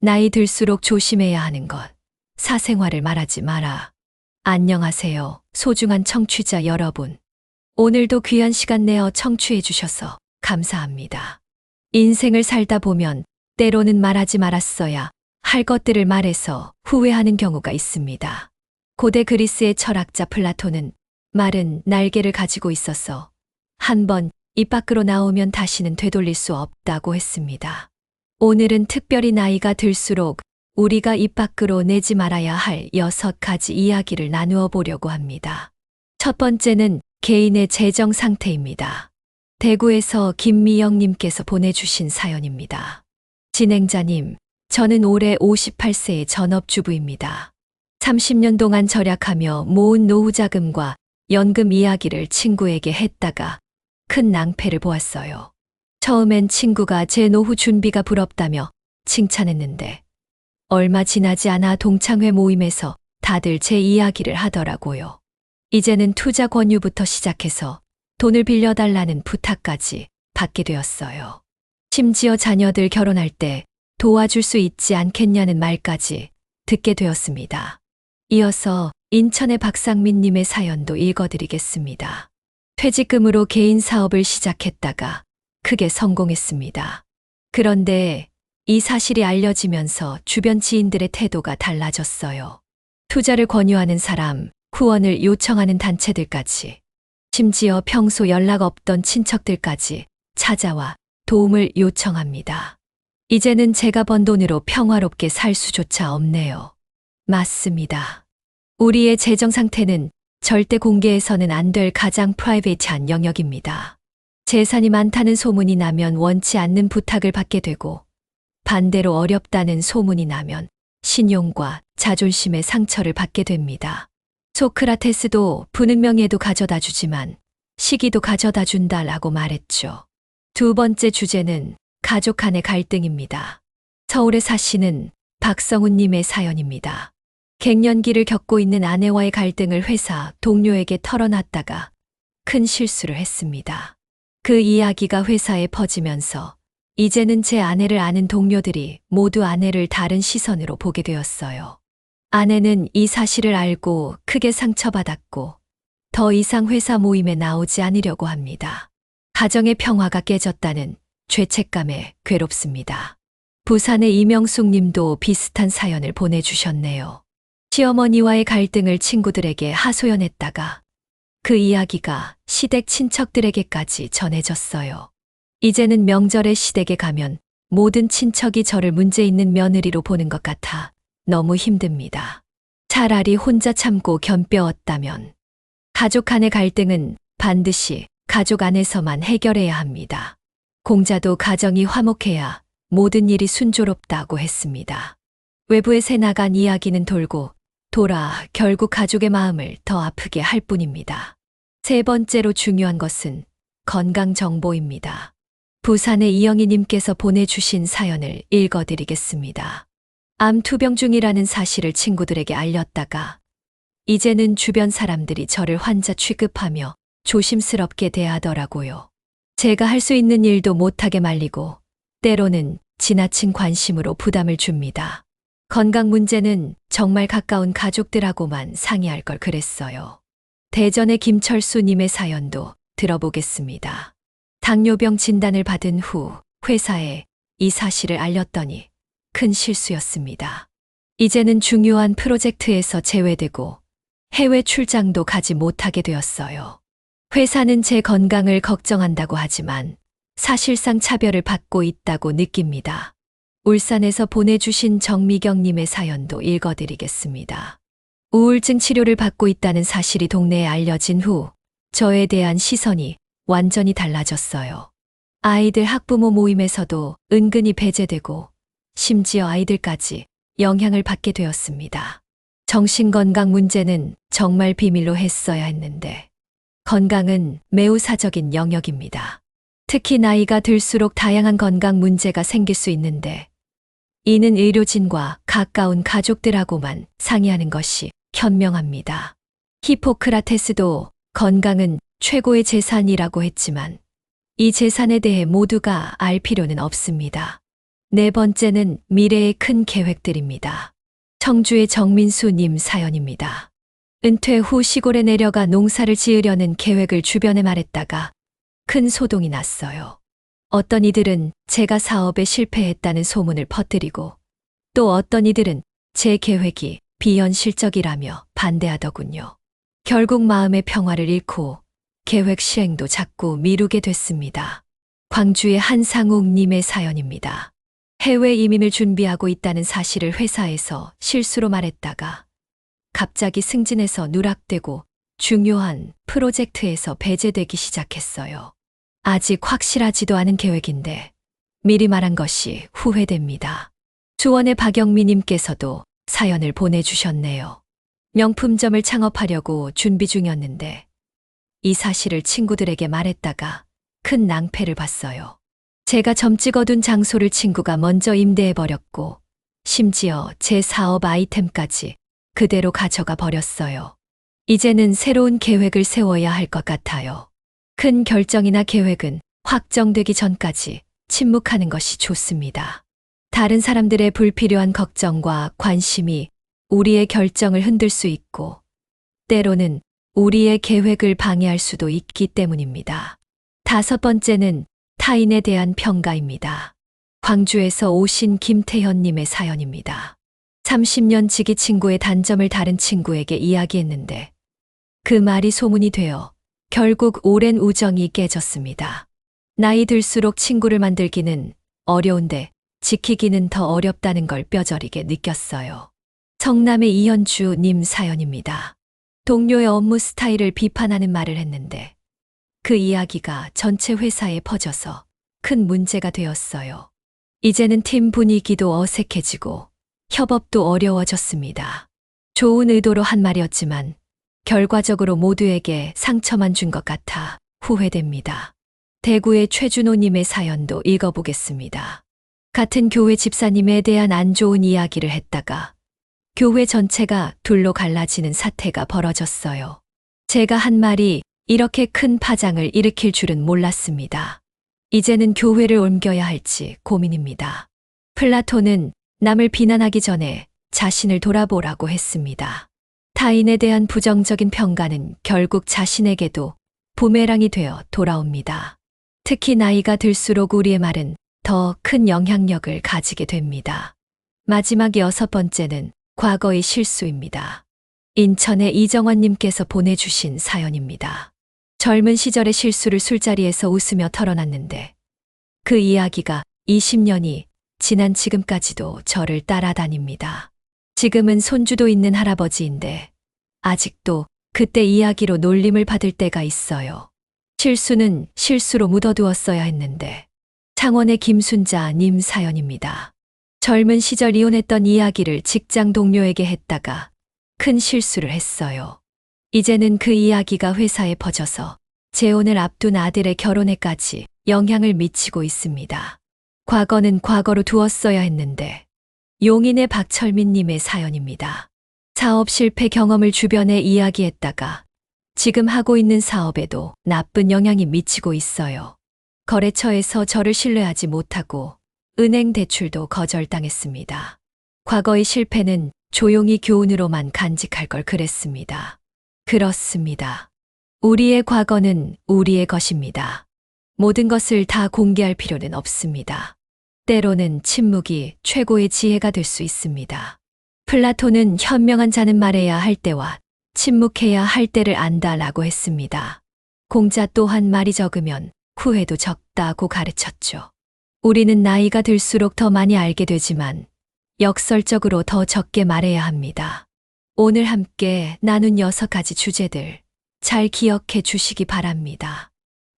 나이 들수록 조심해야 하는 것. 사생활을 말하지 마라. 안녕하세요, 소중한 청취자 여러분. 오늘도 귀한 시간 내어 청취해 주셔서 감사합니다. 인생을 살다 보면 때로는 말하지 말았어야 할 것들을 말해서 후회하는 경우가 있습니다. 고대 그리스의 철학자 플라톤은 말은 날개를 가지고 있어서 한번 입 밖으로 나오면 다시는 되돌릴 수 없다고 했습니다. 오늘은 특별히 나이가 들수록 우리가 입 밖으로 내지 말아야 할 6가지 이야기를 나누어 보려고 합니다. 첫 번째는 개인의 재정 상태입니다. 대구에서 김미영님께서 보내주신 사연입니다. 진행자님, 저는 올해 58세의 전업주부입니다. 30년 동안 절약하며 모은 노후자금과 연금 이야기를 친구에게 했다가 큰 낭패를 보았어요. 처음엔 친구가 제 노후 준비가 부럽다며 칭찬했는데 얼마 지나지 않아 동창회 모임에서 다들 제 이야기를 하더라고요. 이제는 투자 권유부터 시작해서 돈을 빌려달라는 부탁까지 받게 되었어요. 심지어 자녀들 결혼할 때 도와줄 수 있지 않겠냐는 말까지 듣게 되었습니다. 이어서 인천의 박상민님의 사연도 읽어드리겠습니다. 퇴직금으로 개인 사업을 시작했다가 크게 성공했습니다. 그런데 이 사실이 알려지면서 주변 지인들의 태도가 달라졌어요. 투자를 권유하는 사람, 후원을 요청하는 단체들까지, 심지어 평소 연락 없던 친척들까지 찾아와 도움을 요청합니다. 이제는 제가 번 돈으로 평화롭게 살 수조차 없네요. 맞습니다. 우리의 재정 상태는 절대 공개해서는 안 될 가장 프라이베이트한 영역입니다. 재산이 많다는 소문이 나면 원치 않는 부탁을 받게 되고, 반대로 어렵다는 소문이 나면 신용과 자존심의 상처를 받게 됩니다. 소크라테스도 부는 명예도 가져다 주지만 시기도 가져다 준다라고 말했죠. 두 번째 주제는 가족 간의 갈등입니다. 서울에 사시는 박성훈님의 사연입니다. 갱년기를 겪고 있는 아내와의 갈등을 회사 동료에게 털어놨다가 큰 실수를 했습니다. 그 이야기가 회사에 퍼지면서 이제는 제 아내를 아는 동료들이 모두 아내를 다른 시선으로 보게 되었어요. 아내는 이 사실을 알고 크게 상처받았고 더 이상 회사 모임에 나오지 않으려고 합니다. 가정의 평화가 깨졌다는 죄책감에 괴롭습니다. 부산의 이명숙 님도 비슷한 사연을 보내주셨네요. 시어머니와의 갈등을 친구들에게 하소연했다가 그 이야기가 시댁 친척들에게까지 전해졌어요. 이제는 명절에 시댁에 가면 모든 친척이 저를 문제 있는 며느리로 보는 것 같아 너무 힘듭니다. 차라리 혼자 참고 견뎌왔다면. 가족 간의 갈등은 반드시 가족 안에서만 해결해야 합니다. 공자도 가정이 화목해야 모든 일이 순조롭다고 했습니다. 외부에 새 나간 이야기는 돌고 돌아 결국 가족의 마음을 더 아프게 할 뿐입니다. 세 번째로 중요한 것은 건강 정보입니다. 부산의 이영희님께서 보내주신 사연을 읽어드리겠습니다. 암 투병 중이라는 사실을 친구들에게 알렸다가 이제는 주변 사람들이 저를 환자 취급하며 조심스럽게 대하더라고요. 제가 할 수 있는 일도 못하게 말리고 때로는 지나친 관심으로 부담을 줍니다. 건강 문제는 정말 가까운 가족들하고만 상의할 걸 그랬어요. 대전의 김철수님의 사연도 들어보겠습니다. 당뇨병 진단을 받은 후 회사에 이 사실을 알렸더니 큰 실수였습니다. 이제는 중요한 프로젝트에서 제외되고 해외 출장도 가지 못하게 되었어요. 회사는 제 건강을 걱정한다고 하지만 사실상 차별을 받고 있다고 느낍니다. 울산에서 보내주신 정미경님의 사연도 읽어드리겠습니다. 우울증 치료를 받고 있다는 사실이 동네에 알려진 후 저에 대한 시선이 완전히 달라졌어요. 아이들 학부모 모임에서도 은근히 배제되고 심지어 아이들까지 영향을 받게 되었습니다. 정신건강 문제는 정말 비밀로 했어야 했는데 건강은 매우 사적인 영역입니다. 특히 나이가 들수록 다양한 건강 문제가 생길 수 있는데 이는 의료진과 가까운 가족들하고만 상의하는 것이 현명합니다. 히포크라테스도 건강은 최고의 재산이라고 했지만 이 재산에 대해 모두가 알 필요는 없습니다. 네 번째는 미래의 큰 계획들입니다. 청주의 정민수 님 사연입니다. 은퇴 후 시골에 내려가 농사를 지으려는 계획을 주변에 말했다가 큰 소동이 났어요. 어떤 이들은 제가 사업에 실패했다는 소문을 퍼뜨리고 또 어떤 이들은 제 계획이 비현실적이라며 반대하더군요. 결국 마음의 평화를 잃고 계획 실행도 자꾸 미루게 됐습니다. 광주의 한상욱 님의 사연입니다. 해외 이민을 준비하고 있다는 사실을 회사에서 실수로 말했다가 갑자기 승진해서 누락되고 중요한 프로젝트에서 배제되기 시작했어요. 아직 확실하지도 않은 계획인데 미리 말한 것이 후회됩니다. 수원의 박영미님께서도 사연을 보내주셨네요. 명품점을 창업하려고 준비 중이었는데 이 사실을 친구들에게 말했다가 큰 낭패를 봤어요. 제가 점 찍어둔 장소를 친구가 먼저 임대해버렸고 심지어 제 사업 아이템까지 그대로 가져가 버렸어요. 이제는 새로운 계획을 세워야 할 것 같아요. 큰 결정이나 계획은 확정되기 전까지 침묵하는 것이 좋습니다. 다른 사람들의 불필요한 걱정과 관심이 우리의 결정을 흔들 수 있고 때로는 우리의 계획을 방해할 수도 있기 때문입니다. 다섯 번째는 타인에 대한 평가입니다. 광주에서 오신 김태현님의 사연입니다. 30년 지기 친구의 단점을 다른 친구에게 이야기했는데 그 말이 소문이 되어 결국 오랜 우정이 깨졌습니다. 나이 들수록 친구를 만들기는 어려운데 지키기는 더 어렵다는 걸 뼈저리게 느꼈어요. 성남의 이현주 님 사연입니다. 동료의 업무 스타일을 비판하는 말을 했는데 그 이야기가 전체 회사에 퍼져서 큰 문제가 되었어요. 이제는 팀 분위기도 어색해지고 협업도 어려워졌습니다. 좋은 의도로 한 말이었지만 결과적으로 모두에게 상처만 준 것 같아 후회됩니다. 대구의 최준호님의 사연도 읽어보겠습니다. 같은 교회 집사님에 대한 안 좋은 이야기를 했다가 교회 전체가 둘로 갈라지는 사태가 벌어졌어요. 제가 한 말이 이렇게 큰 파장을 일으킬 줄은 몰랐습니다. 이제는 교회를 옮겨야 할지 고민입니다. 플라톤은 남을 비난하기 전에 자신을 돌아보라고 했습니다. 타인에 대한 부정적인 평가는 결국 자신에게도 부메랑이 되어 돌아옵니다. 특히 나이가 들수록 우리의 말은 더 큰 영향력을 가지게 됩니다. 마지막 여섯 번째는 과거의 실수입니다. 인천의 이정환님께서 보내주신 사연입니다. 젊은 시절의 실수를 술자리에서 웃으며 털어놨는데 그 이야기가 20년이 지난 지금까지도 저를 따라다닙니다. 지금은 손주도 있는 할아버지인데 아직도 그때 이야기로 놀림을 받을 때가 있어요. 실수는 실수로 묻어두었어야 했는데 창원의 김순자 님 사연입니다. 젊은 시절 이혼했던 이야기를 직장 동료에게 했다가 큰 실수를 했어요. 이제는 그 이야기가 회사에 퍼져서 재혼을 앞둔 아들의 결혼에까지 영향을 미치고 있습니다. 과거는 과거로 두었어야 했는데 용인의 박철민님의 사연입니다. 사업 실패 경험을 주변에 이야기했다가 지금 하고 있는 사업에도 나쁜 영향이 미치고 있어요. 거래처에서 저를 신뢰하지 못하고 은행 대출도 거절당했습니다. 과거의 실패는 조용히 교훈으로만 간직할 걸 그랬습니다. 그렇습니다. 우리의 과거는 우리의 것입니다. 모든 것을 다 공개할 필요는 없습니다. 때로는 침묵이 최고의 지혜가 될 수 있습니다. 플라톤은 현명한 자는 말해야 할 때와 침묵해야 할 때를 안다라고 했습니다. 공자 또한 말이 적으면 후회도 적다고 가르쳤죠. 우리는 나이가 들수록 더 많이 알게 되지만 역설적으로 더 적게 말해야 합니다. 오늘 함께 나눈 6가지 주제들 잘 기억해 주시기 바랍니다.